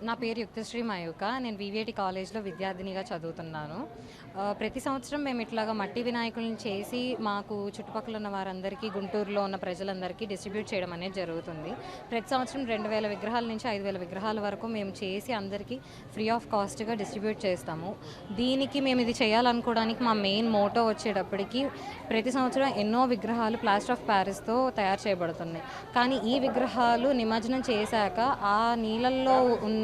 నా పేరు యుక్తశ్రీ మయూక. నేను వివిఐటి కాలేజ్లో విద్యార్థినిగా చదువుతున్నాను. ప్రతి సంవత్సరం మేము ఇట్లాగా మట్టి వినాయకులను చేసి మాకు చుట్టుపక్కల ఉన్న వారందరికీ, గుంటూరులో ఉన్న ప్రజలందరికీ డిస్ట్రిబ్యూట్ చేయడం అనేది జరుగుతుంది. ప్రతి సంవత్సరం 2000 విగ్రహాల నుంచి 5000 విగ్రహాల వరకు మేము చేసి అందరికీ ఫ్రీ ఆఫ్ కాస్ట్గా డిస్ట్రిబ్యూట్ చేస్తాము. దీనికి మేము ఇది చేయాలనుకోవడానికి మా మెయిన్ మోటో వచ్చేటప్పటికి ప్రతి సంవత్సరం ఎన్నో విగ్రహాలు ప్లాస్టర్ ఆఫ్ ప్యారిస్తో తయారు చేయబడుతున్నాయి. కానీ ఈ విగ్రహాలు నిమజ్జనం చేశాక ఆ నీళ్ళల్లో ఉన్న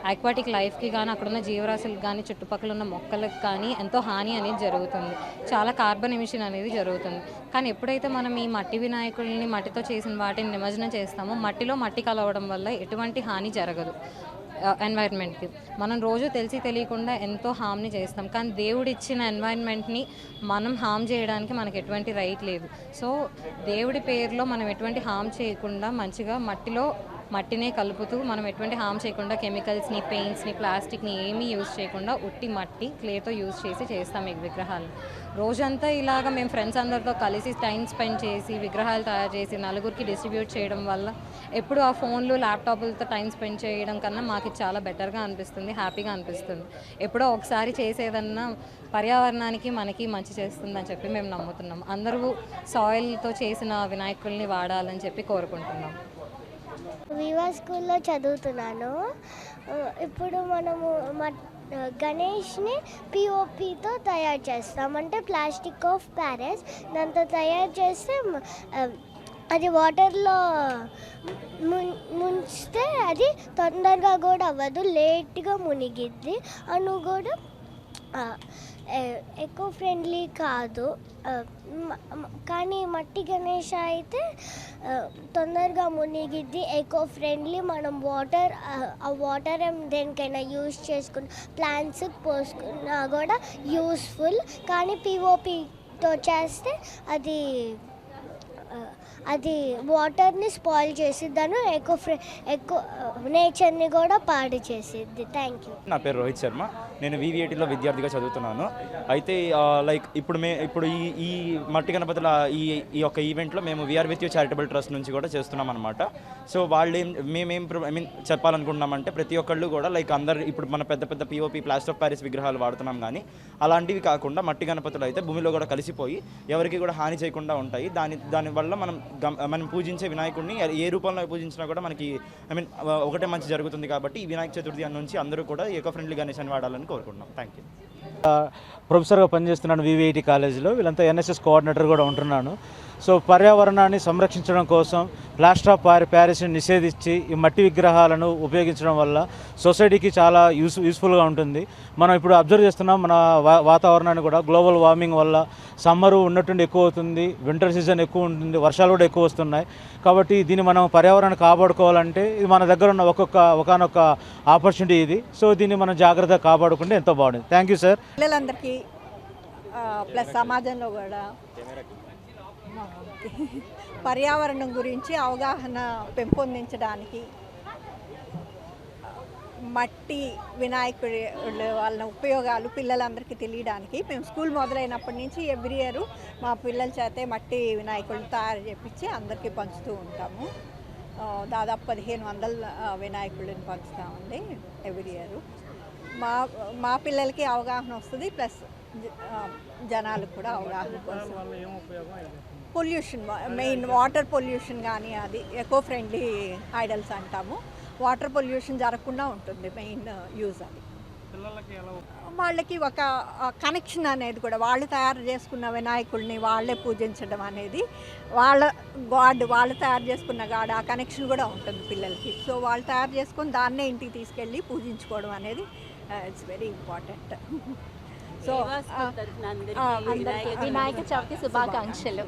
ఆక్వాటిక్ లైఫ్కి కానీ, అక్కడున్న జీవరాశులకు కానీ, చుట్టుపక్కల ఉన్న మొక్కలకు కానీ ఎంతో హాని అనేది జరుగుతుంది. చాలా కార్బన్ ఎమిషన్ అనేది జరుగుతుంది. కానీ ఎప్పుడైతే మనం ఈ మట్టి వినాయకుల్ని, మట్టితో చేసిన వాటిని నిమజ్జనం చేస్తామో మట్టిలో మట్టి కలవడం వల్ల ఎటువంటి హాని జరగదు ఎన్వైర్న్మెంట్కి. మనం రోజు తెలిసి తెలియకుండా ఎంతో హామ్ని చేస్తాం. కానీ దేవుడిచ్చిన ఎన్వైర్న్మెంట్ని మనం హామ్ చేయడానికి మనకు ఎటువంటి రైట్ లేదు. సో దేవుడి పేరులో మనం ఎటువంటి హామ్ చేయకుండా మంచిగా మట్టినే కలుపుతూ మనం ఎటువంటి హామ్ చేయకుండా కెమికల్స్ని, పెయింట్స్ని, ప్లాస్టిక్ని ఏమీ యూజ్ చేయకుండా ఉట్టి మట్టి, క్లేతో యూజ్ చేసి చేస్తాం ఈ విగ్రహాలు. రోజంతా ఇలాగ మేము ఫ్రెండ్స్ అందరితో కలిసి టైం స్పెండ్ చేసి విగ్రహాలు తయారు చేసి నలుగురికి డిస్ట్రిబ్యూట్ చేయడం వల్ల ఎప్పుడు ఆ ఫోన్లు, ల్యాప్టాప్లతో టైం స్పెండ్ చేయడం కన్నా మాకు చాలా బెటర్గా అనిపిస్తుంది, హ్యాపీగా అనిపిస్తుంది. ఎప్పుడో ఒకసారి చేసేదన్నా పర్యావరణానికి మనకి మంచి చేస్తుందని చెప్పి మేము నమ్ముతున్నాం. అందరూ సాయిల్తో చేసిన వినాయకుల్ని వాడాలని చెప్పి కోరుకుంటున్నాం. వివా స్కూల్లో చదువుతున్నాను. ఇప్పుడు మనము గణేష్ని పిఓపితో తయారు చేస్తాం. అంటే ప్లాస్టిక్ ఆఫ్ ప్యారిస్. దాంతో తయారు చేస్తే అది వాటర్లో ముంచితే అది తొందరగా కూడా అవ్వదు, లేట్గా మునిగిద్ది. అను కూడా ఎకో ఫ్రెండ్లీ కాదు. కానీ మట్టి గణేష అయితే తొందరగా మునిగిద్ది, ఎకో ఫ్రెండ్లీ. మనం ఆ వాటర్ దేనికైనా యూజ్ చేసుకుని ప్లాంట్స్కి పోసుకున్నా కూడా యూస్ఫుల్. కానీ పిఓపితో చేస్తే అది వాటర్ని స్పాయిల్ చేసిద్దాను, ఎక్కువ నేచర్ని కూడా పాడు చేసిద్ది. Thank you. నా పేరు రోహిత్ శర్మ. నేను వివిఐటిలో విద్యార్థిగా చదువుతున్నాను. అయితే ఇప్పుడు ఈ మట్టి గణపతుల ఈ యొక్క ఈవెంట్లో మేము we are with you charitable trust నుంచి కూడా చేస్తున్నాం అనమాట. సో మేమేం చెప్పాలనుకుంటున్నామంటే ప్రతి ఒక్కళ్ళు కూడా అందరు ఇప్పుడు మన పెద్ద పెద్ద పిఓపి, ప్లాస్టర్ ఆఫ్ ప్యారిస్ విగ్రహాలు వాడుతున్నాం. కానీ అలాంటివి కాకుండా మట్టి గణపతులు అయితే భూమిలో కూడా కలిసిపోయి ఎవరికి కూడా హాని చేయకుండా ఉంటాయి. దానివల్ల మనం పూజించే వినాయకుడిని ఏ రూపంలో పూజించినా కూడా మనకి ఒకటే మంచి జరుగుతుంది. కాబట్టి ఈ వినాయక చతుర్థి నుంచి అందరూ కూడా ఎకో ఫ్రెండ్లీ గణేశాన్ని వాడాలని కోరుకుంటున్నాం. Thank you. ప్రొఫెసర్గా పనిచేస్తున్నాను వివిఐటి కాలేజీలో. వీళ్ళంతా ఎన్ఎస్ఎస్ కోఆర్డినేటర్ కూడా ఉంటున్నాను. సో పర్యావరణాన్ని సంరక్షించడం కోసం ప్లాస్టర్ ఆఫ్ ప్యారిస్ని నిషేధించి ఈ మట్టి విగ్రహాలను ఉపయోగించడం వల్ల సొసైటీకి చాలా యూస్ఫుల్గా ఉంటుంది. మనం ఇప్పుడు అబ్జర్వ్ చేస్తున్నాం, మన వాతావరణాన్ని కూడా గ్లోబల్ వార్మింగ్ వల్ల సమ్మరు ఉన్నట్టుండి ఎక్కువ అవుతుంది, వింటర్ సీజన్ ఎక్కువ ఉంటుంది, వర్షాలు కూడా ఎక్కువ వస్తున్నాయి. కాబట్టి దీన్ని మనం పర్యావరణాన్ని కాపాడుకోవాలంటే ఇది మన దగ్గర ఉన్న ఒకనొక ఆపర్చునిటీ ఇది. సో దీన్ని మనం జాగ్రత్తగా కాపాడుకుంటే ఎంతో బాగుంటుంది. Thank you sir. పిల్లలందరికీ ప్లస్ సమాజంలో కూడా పర్యావరణం గురించి అవగాహన పెంపొందించడానికి మట్టి వినాయకుడి వాళ్ళ ఉపయోగాలు పిల్లలందరికీ తెలియడానికి మేము స్కూల్ మొదలైనప్పటి నుంచి ఎవ్రీ ఇయర్ మా పిల్లల చేతే మట్టి వినాయకుడిని తయారు చేపించి అందరికీ పంచుతూ ఉంటాము. దాదాపు 1500 వినాయకుడిని పంచుతామండి ఎవ్రీ ఇయర్. మా పిల్లలకి అవగాహన వస్తుంది, ప్లస్ జనాలకు కూడా అవగాహన కోసం. పొల్యూషన్, మెయిన్ వాటర్ పొల్యూషన్ కానీ అది ఎకో ఫ్రెండ్లీ ఐడల్స్ అంటాము. వాటర్ పొల్యూషన్ జరగకుండా ఉంటుంది మెయిన్ యూజ్. అది వాళ్ళకి ఒక కనెక్షన్ అనేది కూడా, వాళ్ళు తయారు చేసుకున్న వినాయకుడిని వాళ్ళే పూజించడం అనేది, వాళ్ళు తయారు చేసుకున్న గాడ్, ఆ కనెక్షన్ కూడా ఉంటుంది పిల్లలకి. సో వాళ్ళు తయారు చేసుకొని దాన్నే ఇంటికి తీసుకెళ్ళి పూజించుకోవడం అనేది it's very important. So Vinayaka Chavithi శుభాకాంక్షలు.